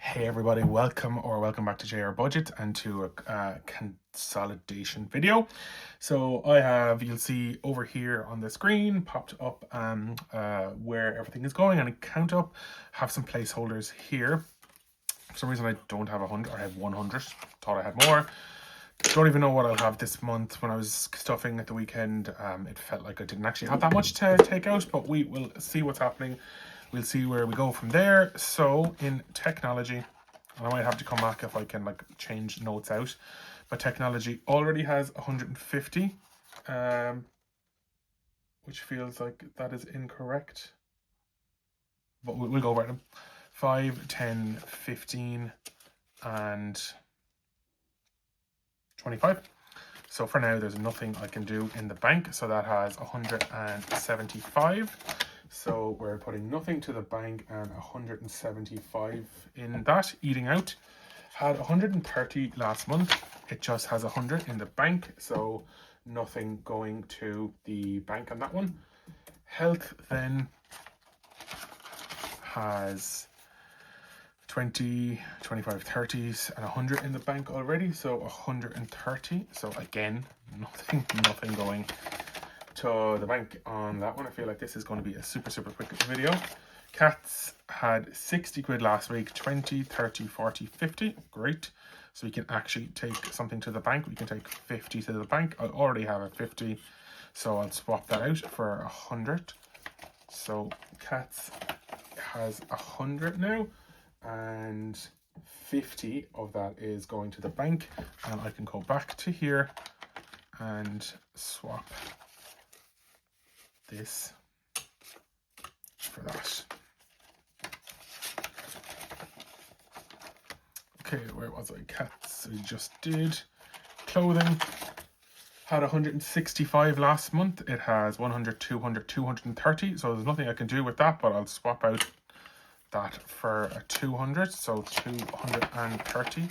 Hey everybody, welcome back to JR Budget and to a consolidation video. So I have, you'll see over here on the screen, popped up where everything is going and a count up. Have some placeholders here. For some reason I don't have 100, I have 100, thought I had more. Don't even know what I'll have this month. When I was stuffing at the weekend, it felt like I didn't actually have that much to take out, but we will see what's happening. We'll see where we go from there. So in technology, and I might have to come back if I can like change notes out, but technology already has 150, which feels like that is incorrect, but we'll go over them. 5, 10, 15, and 25. So for now, there's nothing I can do in the bank. So that has 175. So we're putting nothing to the bank and 175 in that. Eating out had 130 last month. It just has 100 in the bank. So nothing going to the bank on that one. Health then has 20, 25, 30s and 100 in the bank already, so 130. So again, nothing going to the bank on that one. I feel like this is going to be a super quick video. Cats had 60 quid last week, 20, 30, 40, 50. Great. So we can actually take something to the bank. We can take 50 to the bank. I already have a 50, so I'll swap that out for 100. So cats has 100 now, and 50 of that is going to the bank, and I can go back to here and swap this for that. Okay, where was I? Cats, we just did. Clothing had 165 last month. It has 100, 200, 230, so there's nothing I can do with that, but I'll swap out that for a 200, so 230.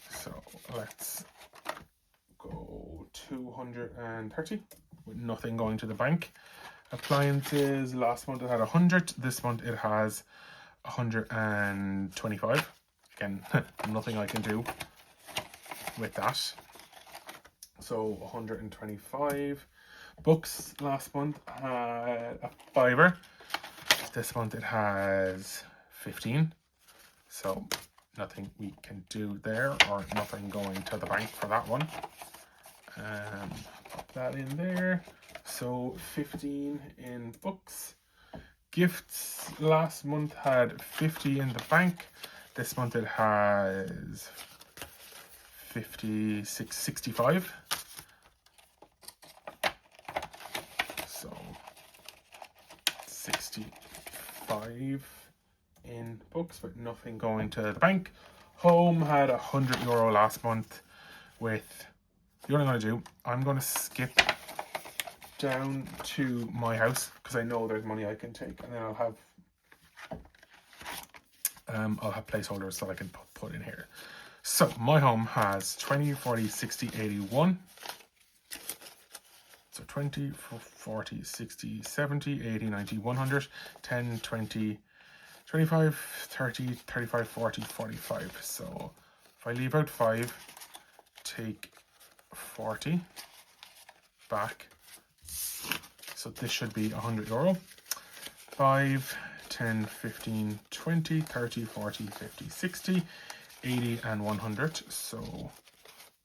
So let's go 230 with nothing going to the bank. Appliances, last month it had 100, this month it has 125. Again, nothing I can do with that. So 125. Books last month had a fiver. This month it has 15, so nothing we can do there, or nothing going to the bank for that one. Pop that in there. So 15 in books. Gifts last month had 50 in the bank. This month it has 56, 65. So 65 in books, but nothing going to the bank. Home had €100 last month. With the only I'm going to do, I'm going to skip down to my house because I know there's money I can take, and then I'll have placeholders so I can put in here. So my home has 20, 40, 60, 81. So 20, 40, 60, 70, 80, 90, 100, 10, 20, 25, 30, 35, 40, 45. So if I leave out 5, take 40 back. So this should be €100. 5, 10, 15, 20, 30, 40, 50, 60, 80, and 100. So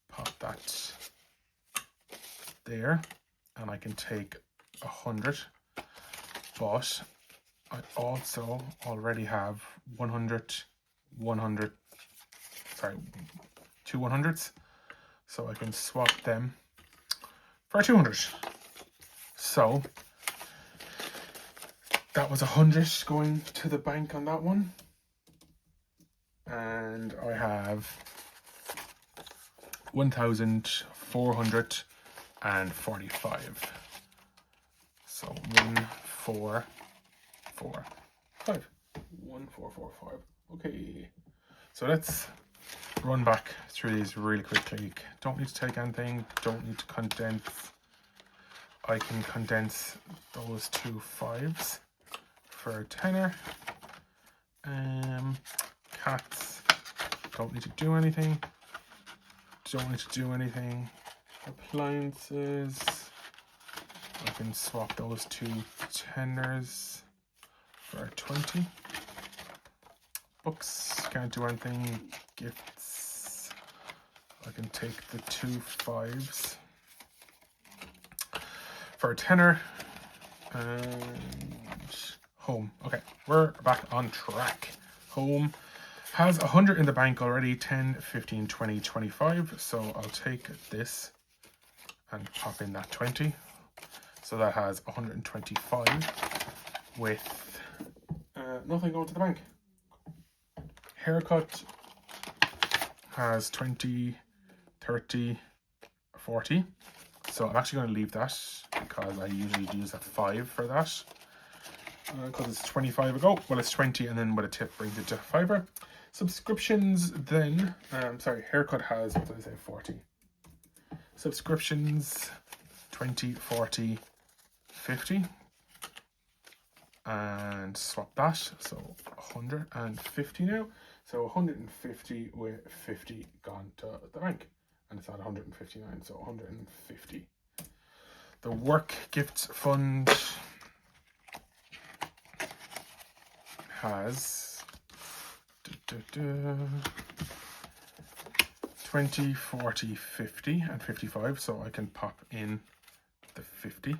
pop that there. And I can take 100, but I also already have 100, 100, sorry, 2 100s, so I can swap them for 200. So that was 100 going to the bank on that one, and I have 1,445. So 1, 4, 4, 5. 1, 4, 4, 5. Okay. So let's run back through these really quickly. Don't need to take anything. Don't need to condense. I can condense those two 5s for a tenner. Cats, don't need to do anything. Don't need to do anything. Appliances, I can swap those two tenors for 20. Books, can't do anything. Gifts, I can take the 2 5s for a tenor. And home. Okay, we're back on track. Home has 100 in the bank already. 10, 15, 20, 25. So I'll take this and pop in that 20. So that has 125 with nothing going to the bank. Haircut has 20, 30, 40. So I'm actually going to leave that because I usually use a 5 for that. Because it's 25 ago. Well, it's 20 and then with a tip brings it to fiver. Subscriptions then, haircut has, what did I say, 40. Subscriptions, 20, 40, 50. And swap that, so 150 now. So 150 with 50 gone to the bank. And it's at 159, so 150. The work gifts fund has 20, 40, 50 and 55, so I can pop in the 50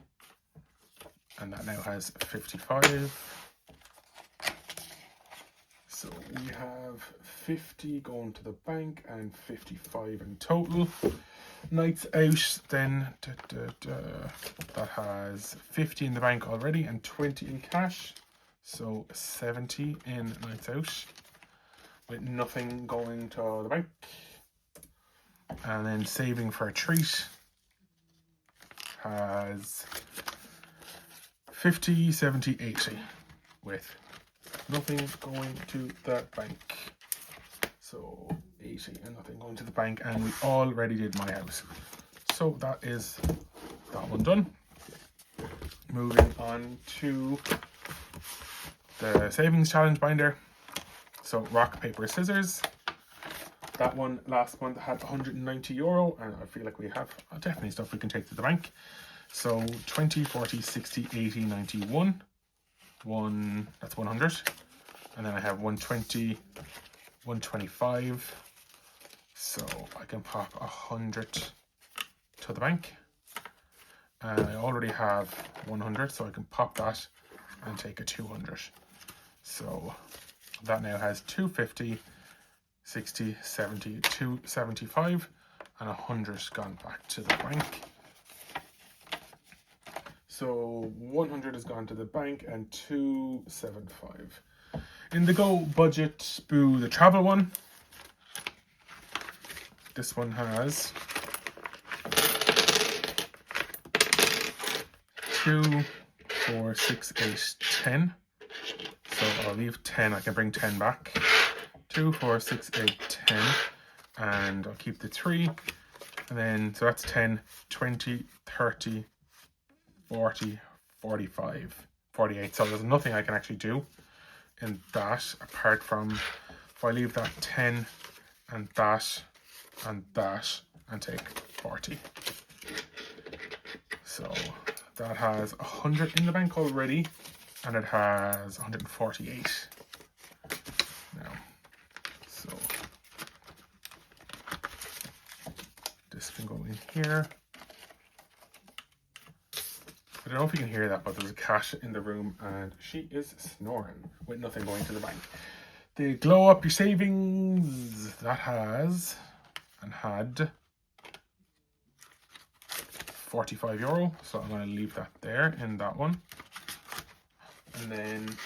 and that now has 55. So we have 50 going to the bank and 55 in total. Nights out then, that has 50 in the bank already and 20 in cash. So 70 in nights out with nothing going to the bank. And then saving for a treat has 50, 70, 80 with nothing going to the bank. So 80 and nothing going to the bank, and we already did my house. So that is that one done. Moving on to the savings challenge binder. So rock, paper, scissors. That one last month had 190 euro, and I feel like we have definitely stuff we can take to the bank. So 20, 40, 60, 80, 91. That's 100. And then I have 120, 125. So I can pop 100 to the bank. And I already have 100, so I can pop that and take a 200. So that now has 250, 60, 70, 275, and 100 gone back to the bank. So 100 has gone to the bank and 275. In the Go budget, boo, the travel one. This one has 2, 4, 6, 8, 10. So I'll leave 10. I can bring 10 back. 2, 4, 6, 8, 10. And I'll keep the 3. And then, so that's 10, 20, 30, 40, 45, 48. So there's nothing I can actually do in that apart from if I leave that 10 and that and that and take 40. So that has 100 in the bank already, and it has 148 now. So this can go in here. I don't know if you can hear that, but there's a cat in the room and she is snoring with nothing going to the bank. The Glow Up Your Savings, that has and had 45 euro, so I'm going to leave that there in that one. And then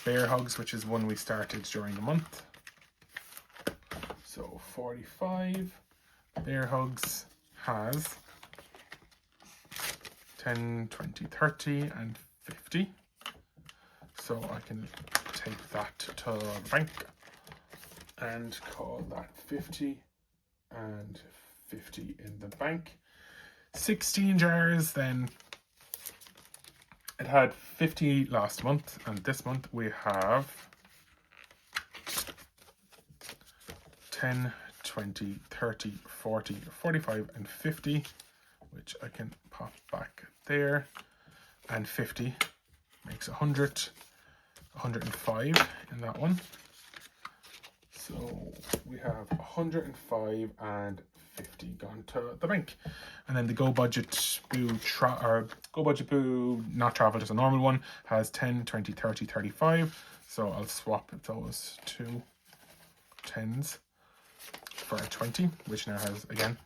Bear Hugs, which is one we started during the month. So 45. Bear Hugs has 10, 20, 30, and 50. So I can take that to the bank and call that 50 and 50 in the bank. 16 jars then. It had 50 last month, and this month we have 10, 20, 30, 40, 45 and 50, which I can pop back there, and 50 makes 100, 105 in that one. So we have 105 and 50 gone to the bank. And then the Go Budget Boo Go Budget Boo not travel, just a normal one, has 10, 20, 30, 35. So I'll swap those two 10s for a 20, which now has again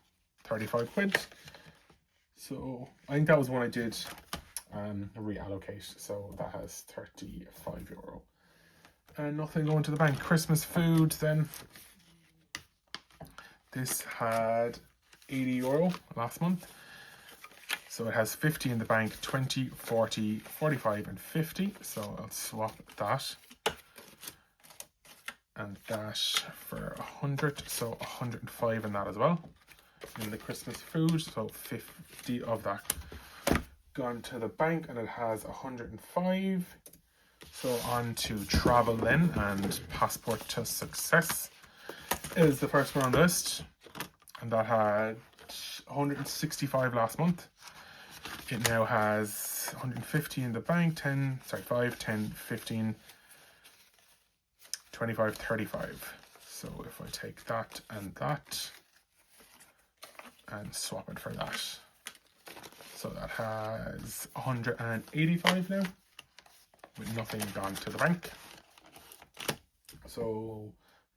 35 quid. So I think that was one I did reallocate, so that has 35 euro. And nothing going to the bank. Christmas food then. This had 80 euro last month. So it has 50 in the bank, 20, 40, 45 and 50. So I'll swap that and that for 100. So 105 in that as well. In the Christmas food, so 50 of that gone to the bank, and it has 105. So on to travel then, and passport to success is the first one on the list, and that had 165 last month. It now has 150 in the bank, 5, 10, 15, 25, 35. So if I take that and swap it for that, so that has 185 now, with nothing gone to the bank. So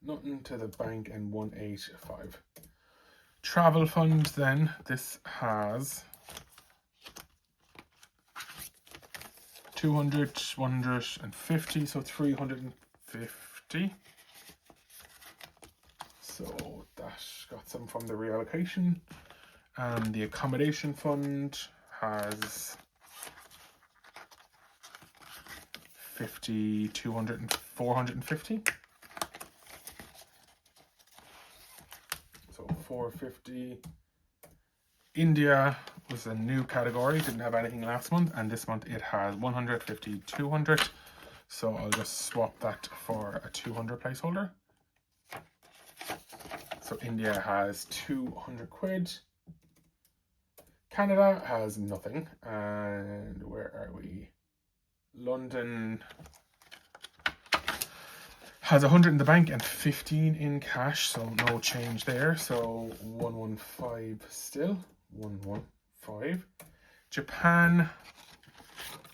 nothing to the bank and 185. Travel fund then, this has 200, 150, so 350. So that got some from the reallocation. And the accommodation fund has 50, 200 and 450. So 450. India was a new category, didn't have anything last month, and this month it has 150, 200. So I'll just swap that for a 200 placeholder. So India has 200 quid. Canada has nothing. And where are we? London has 100 in the bank and 15 in cash, so no change there. So 115 still. 115. Japan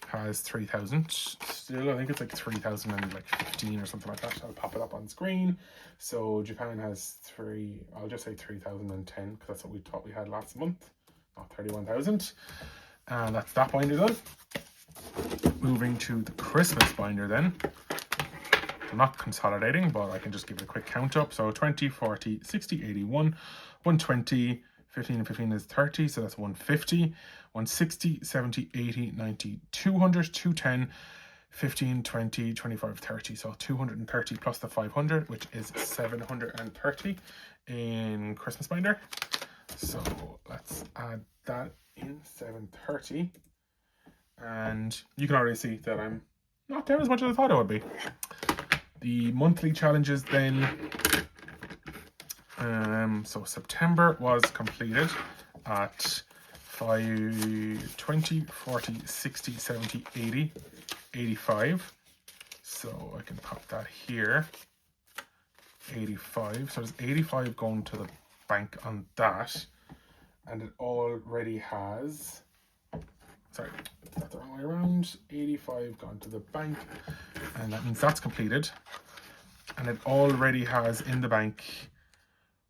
has 3,000 still. I think it's like 3,015 or something like that. I'll pop it up on screen. So Japan has I'll just say 3,010 because that's what we thought we had last month, not 31,000. And that's that binder done. Moving to the Christmas binder then. I'm not consolidating, but I can just give it a quick count up. So 20, 40, 60, 81, 120, 15 and 15 is 30, so that's 150, 160, 70, 80, 90, 200, 210, 15, 20, 25, 30. So 230 plus the 500, which is 730 in Christmas binder. So let's add that in, 730. And you can already see that I'm not down as much as I thought I would be. The monthly challenges then. So September was completed at 5, 20, 40, 60, 70, 80, 85. So I can pop that here. 85. So there's 85 going to the bank on that. And it already has... Sorry, that's the wrong way around. 85 gone to the bank, and that means that's completed. And it already has in the bank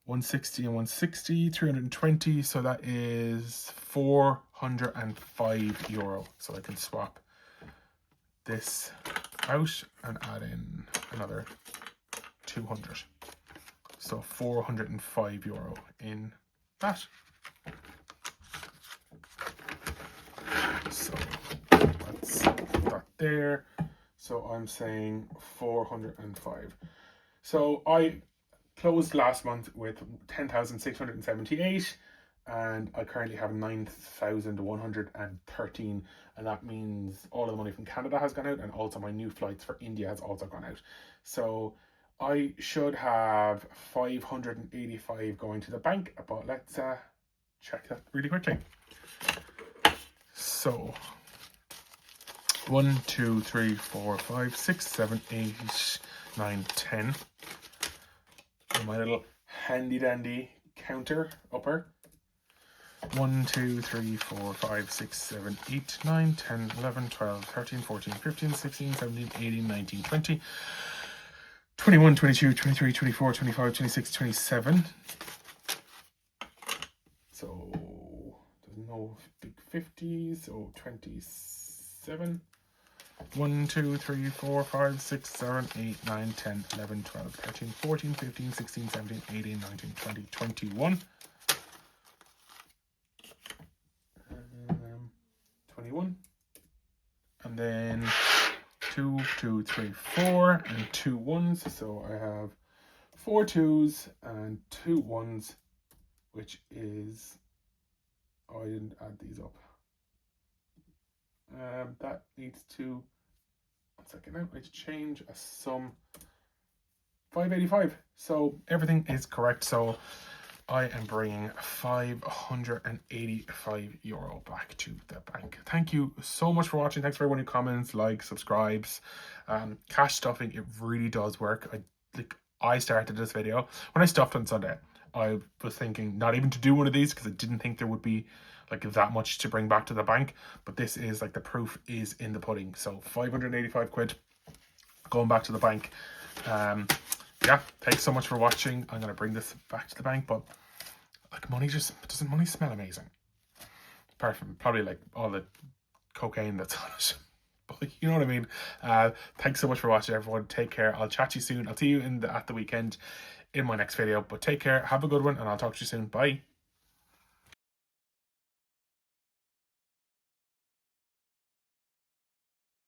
160 and 160, 320. So that is 405 euro. So I can swap this out and add in another 200. So 405 euro in that. So let's put that there. So I'm saying 405. So I closed last month with 10,678 and I currently have 9,113, and that means all of the money from Canada has gone out, and also my new flights for India has also gone out. So I should have 585 going to the bank, but let's check that really quickly. So 1, 2, 3, 4, 5, 6, 7, 8, 9, 10. My little handy dandy counter upper. 1, 2, 3, 4, 5, 6, 7, 8, 9, 10, 11, 12, 13, 14, 15, 16, 17, 18, 19, 20, 21, 22, 23, 24, 25, 26, 27. So there's no big 50s, so 27. 1, 2, 3, 4, 5, 6, 7, 8, 9, 10, 11, 12, 13, 14, 15, 16, 17, 18, 19, 20, 21. 21. And then 2, 2, 3, 4, and 2 1s. So I have 4 2s and 2 1s, which is, oh, I didn't add these up. That needs to, 1 second now, I need to change a sum. 585. So everything is correct. So I am bringing €585 back to the bank. Thank you so much for watching. Thanks for everyone who comments, likes, subscribes. Cash stuffing, it really does work. I started this video when I stuffed on Sunday. I was thinking not even to do one of these because I didn't think there would be like that much to bring back to the bank. But this is like the proof is in the pudding. So 585 quid going back to the bank. Yeah, thanks so much for watching. I'm going to bring this back to the bank, but like doesn't money smell amazing? Apart from probably like all the cocaine that's on it. But you know what I mean. Thanks so much for watching, everyone. Take care. I'll chat to you soon. I'll see you at the weekend in my next video. But take care. Have a good one, and I'll talk to you soon. Bye.